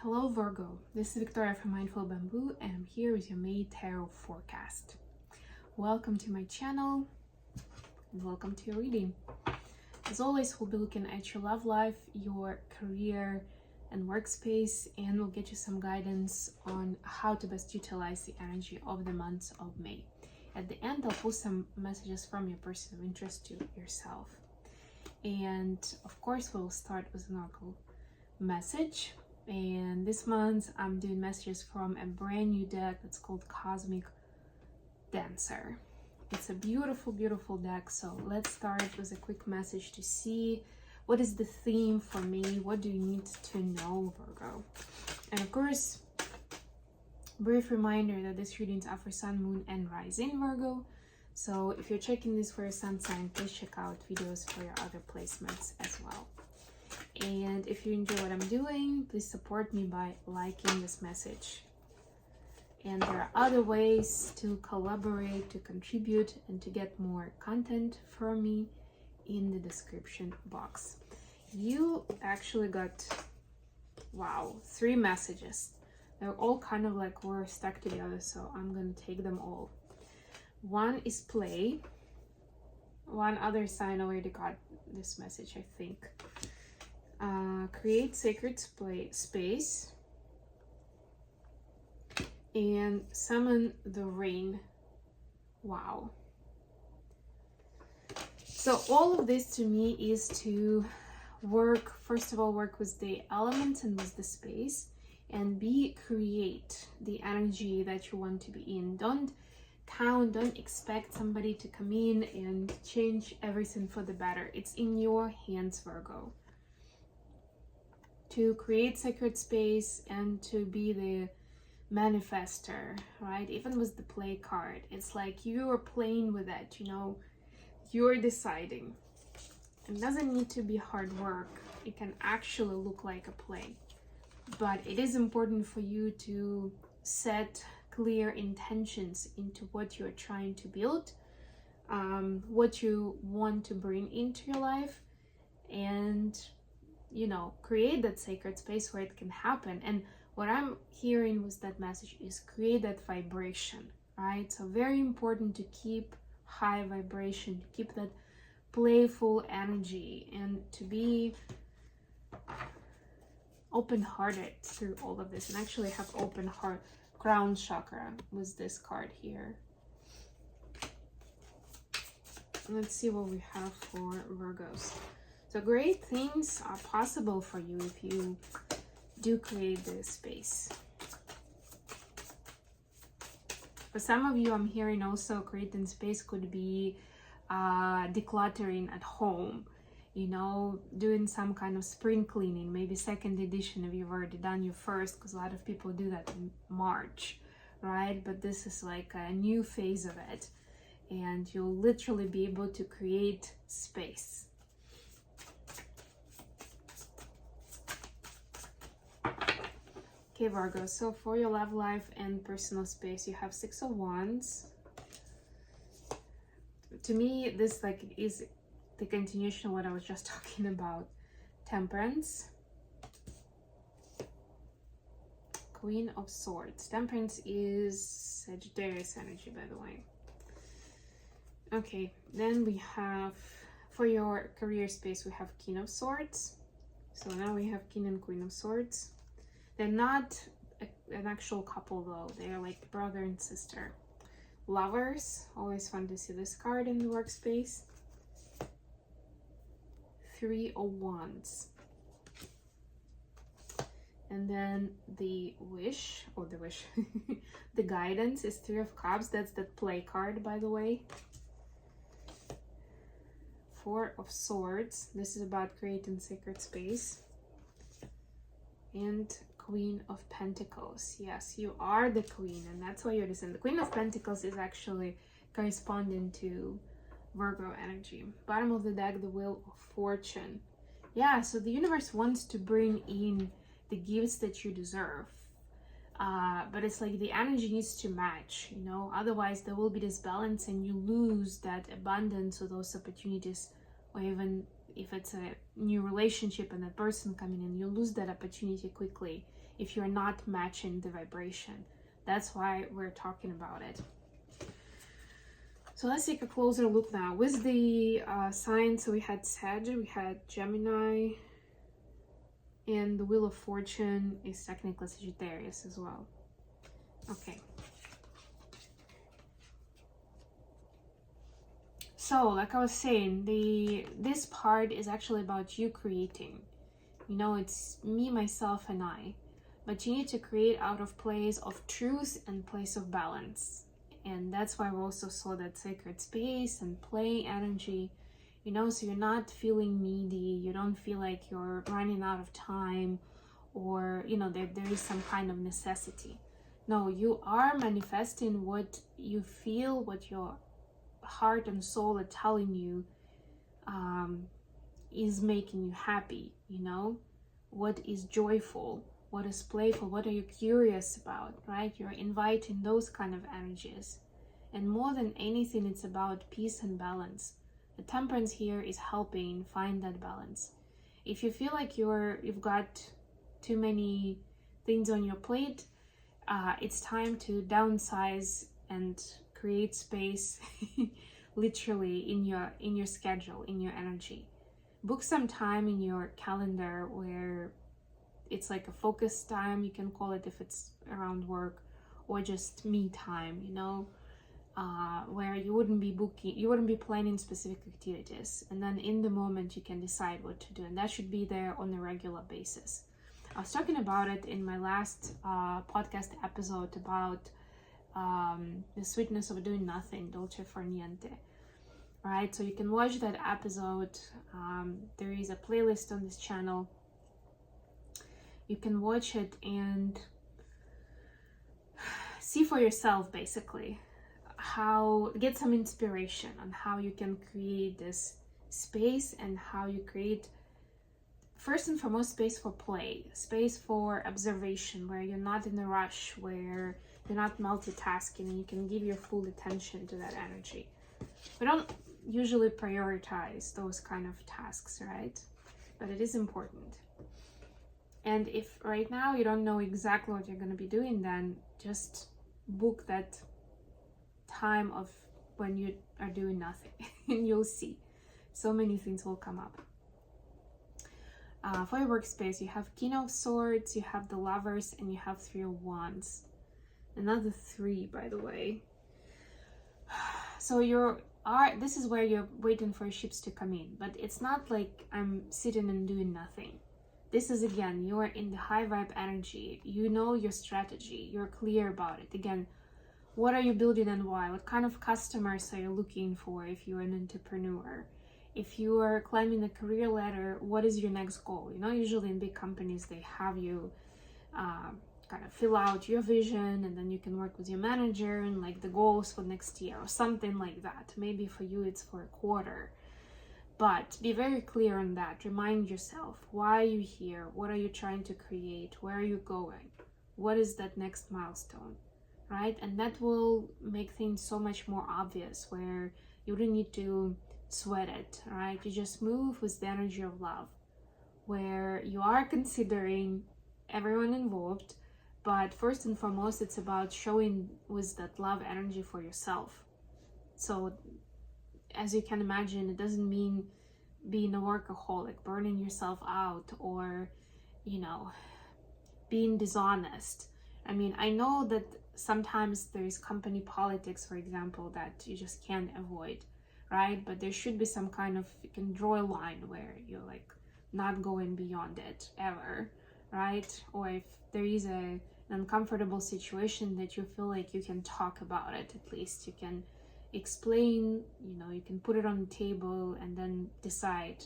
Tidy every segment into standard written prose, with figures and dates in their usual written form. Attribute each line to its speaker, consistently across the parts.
Speaker 1: Hello Virgo, this is Victoria from Mindful Bamboo and I'm here with your May Tarot Forecast. Welcome to my channel and welcome to your reading. As always, we'll be looking at your love life, your career and workspace, and we'll get you some guidance on how to best utilize the energy of the month of May. At the end, I'll post some messages from your person of interest to yourself. And of course, we'll start with an oracle message. And this month I'm doing messages from a brand new deck that's called Cosmic Dancer. It's a beautiful, beautiful deck. So let's start with a quick message to see what is the theme for me. What do you need to know, Virgo? And of course, brief reminder that this readings are for Sun, Moon, and Rising Virgo. So if you're checking this for your sun sign, please check out videos for your other placements as well. And if you enjoy what I'm doing, please support me by liking this message. And there are other ways to collaborate, to contribute, and to get more content from me in the description box. You actually got, wow, 3 messages. They're all kind of like were stuck together, so I'm gonna take them all. One is play. One other sign already got this message, I think. Create sacred space and summon the rain. Wow. So all of this to me is to work, first of all, work with the elements and with the space, and create the energy that you want to be in. Don't expect somebody to come in and change everything for the better. It's in your hands, Virgo, to create sacred space and to be the manifester, right? Even with the play card, it's like you are playing with it, you know, you're deciding. It doesn't need to be hard work. It can actually look like a play, but it is important for you to set clear intentions into what you're trying to build, what you want to bring into your life, and you know, create that sacred space where it can happen. And what I'm hearing with that message is create that vibration, right? So very important to keep high vibration, to keep that playful energy, and to be open-hearted through all of this. And actually have open heart, crown chakra with this card here. Let's see what we have for Virgos. So great things are possible for you if you do create this space. For some of you, I'm hearing also creating space could be decluttering at home, you know, doing some kind of spring cleaning, maybe second edition if you've already done your first, because a lot of people do that in March, right? But this is like a new phase of it, and you'll literally be able to create space. Okay, Virgo, so for your love life and personal space, you have 6 of Wands. To me, this like is the continuation of what I was just talking about. Temperance. Queen of Swords. Temperance is Sagittarius energy, by the way. Okay, then we have, for your career space, we have King of Swords. So now we have King and Queen of Swords. They're not an actual couple though, they're like brother and sister. Lovers, always fun to see this card in the workspace. 3 of Wands. And then the wish, the guidance is 3 of Cups. That's that play card, by the way. 4 of Swords. This is about creating sacred space. And Queen of Pentacles. Yes, you are the queen, and that's why you're listening. The Queen of Pentacles is actually corresponding to Virgo energy. Bottom of the deck, the Wheel of Fortune. Yeah, so the universe wants to bring in the gifts that you deserve. But it's like the energy needs to match, you know, otherwise there will be this balance and you lose that abundance of those opportunities, or even if it's a new relationship and a person coming in, you lose that opportunity quickly if you're not matching the vibration. That's why we're talking about it. So let's take a closer look now. With the signs, so we had Sag, we had Gemini, and the Wheel of Fortune is technically Sagittarius as well. Okay. So, like I was saying, this part is actually about you creating. You know, it's me, myself, and I. But you need to create out of place of truth and place of balance. And that's why we also saw that sacred space and play energy. You know, so you're not feeling needy. You don't feel like you're running out of time, or, you know, there is some kind of necessity. No, you are manifesting what you feel, what your heart and soul are telling you is making you happy. You know, what is joyful, what is playful, what are you curious about, right? You're inviting those kind of energies. And more than anything, it's about peace and balance. The Temperance here is helping find that balance. If you feel like you've got too many things on your plate, it's time to downsize and create space literally in your schedule, in your energy. Book some time in your calendar where it's like a focus time, you can call it, if it's around work, or just me time, you know, where you wouldn't be planning specific activities, and then in the moment you can decide what to do, and that should be there on a regular basis. I was talking about it in my last podcast episode about the sweetness of doing nothing, dolce far niente, right? So you can watch that episode. There is a playlist on this channel. You can watch it and see for yourself, basically, get some inspiration on how you can create this space, and how you create, first and foremost, space for play, space for observation, where you're not in a rush, where you're not multitasking, and you can give your full attention to that energy. We don't usually prioritize those kind of tasks, right? But it is important. And if right now you don't know exactly what you're going to be doing, then just book that time of when you are doing nothing and you'll see so many things will come up. For your workspace, you have King of Swords, you have the Lovers, and you have Three of Wands. Another 3, by the way. So this is where you're waiting for your ships to come in, but it's not like I'm sitting and doing nothing. This is, again, you're in the high vibe energy. You know your strategy. You're clear about it. Again, what are you building and why? What kind of customers are you looking for if you're an entrepreneur? If you are climbing the career ladder, what is your next goal? You know, usually in big companies, they have you kind of fill out your vision, and then you can work with your manager and like the goals for next year or something like that. Maybe for you, it's for a quarter. But be very clear on that. Remind yourself, why are you here? What are you trying to create? Where are you going? What is that next milestone, right? And that will make things so much more obvious, where you don't need to sweat it, right? You just move with the energy of love, where you are considering everyone involved, but first and foremost, it's about showing with that love energy for yourself. So as you can imagine, it doesn't mean being a workaholic, burning yourself out, or, you know, being dishonest. I mean, I know that sometimes there is company politics, for example, that you just can't avoid, right? But there should be some kind of, you can draw a line where you're like not going beyond it ever, right? Or if there is an uncomfortable situation that you feel like you can talk about it, at least you can explain, you know, you can put it on the table and then decide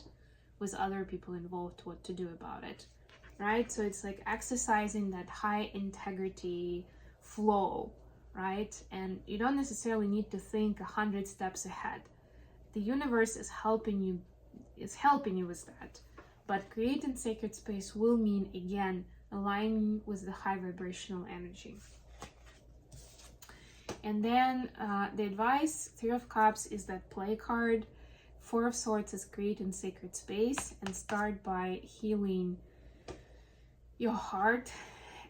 Speaker 1: with other people involved what to do about it, right? So it's like exercising that high integrity flow, right? And you don't necessarily need to think 100 steps ahead. The universe is helping you with that. But creating sacred space will mean, again, aligning with the high vibrational energy. And then the advice, Three of Cups, is that play card Four of Swords is creating sacred space, and start by healing your heart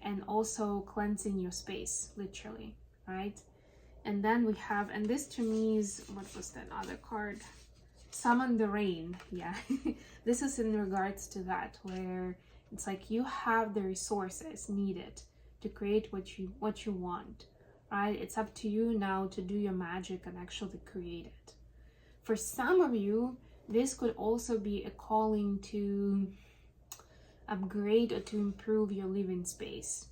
Speaker 1: and also cleansing your space, literally, right? And then we have, and this to me is, what was that other card? Summon the rain. Yeah. This is in regards to that, where it's like you have the resources needed to create what you want, right? It's up to you now to do your magic and actually create it. For some of you, this could also be a calling to upgrade or to improve your living space.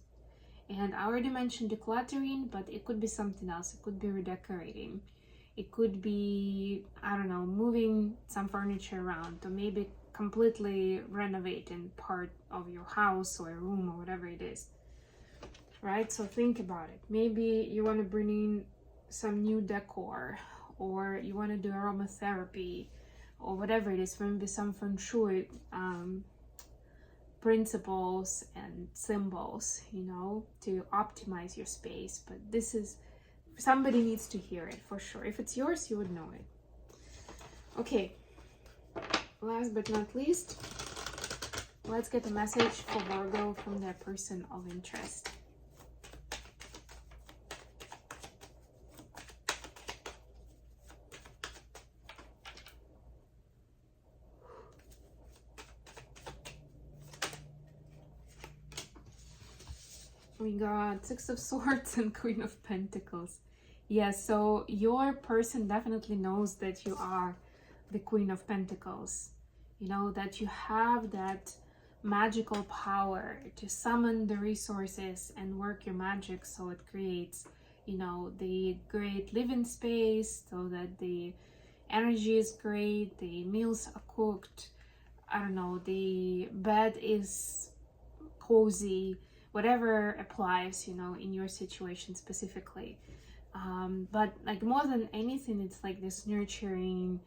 Speaker 1: And I already mentioned decluttering, but it could be something else. It could be redecorating. It could be, I don't know, moving some furniture around, or maybe completely renovating part of your house or a room or whatever it is, right? So think about it. Maybe you want to bring in some new decor, or you want to do aromatherapy, or whatever it is, maybe some feng shui principles and symbols, you know, to optimize your space. But this is, somebody needs to hear it for sure. If it's yours, you would know it. Okay, last but not least, let's get a message for Virgo from their person of interest. We got Six of Swords and Queen of Pentacles. Yes, so your person definitely knows that you are the Queen of Pentacles. You know, that you have that magical power to summon the resources and work your magic so it creates, you know, the great living space, so that the energy is great, the meals are cooked, I don't know, the bed is cozy, whatever applies, you know, in your situation specifically. But like more than anything, it's like this nurturing,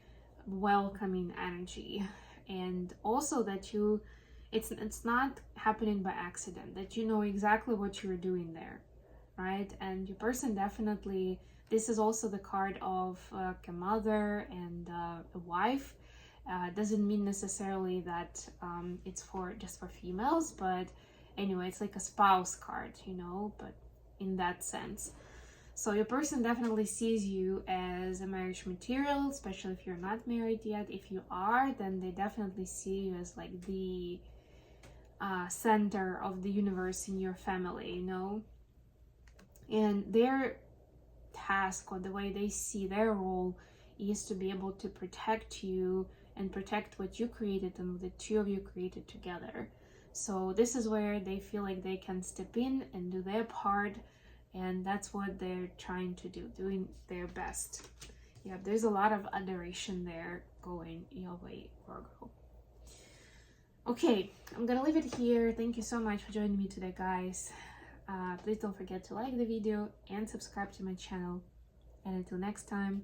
Speaker 1: welcoming energy. And also that you, it's not happening by accident, that you know exactly what you're doing there, right? And your person definitely, this is also the card of a mother and a wife. Doesn't mean necessarily that it's for just for females, but anyway, it's like a spouse card, you know, but in that sense. So your person definitely sees you as a marriage material, especially if you're not married yet. If you are, then they definitely see you as like the center of the universe in your family, you know. And their task, or the way they see their role, is to be able to protect you and protect what you created and the two of you created together. So this is where they feel like they can step in and do their part, and that's what they're trying to do, doing their best. Yeah, there's a lot of adoration there going your way, Virgo. Okay, I'm gonna leave it here. Thank you so much for joining me today, guys. Please don't forget to like the video and subscribe to my channel. And until next time,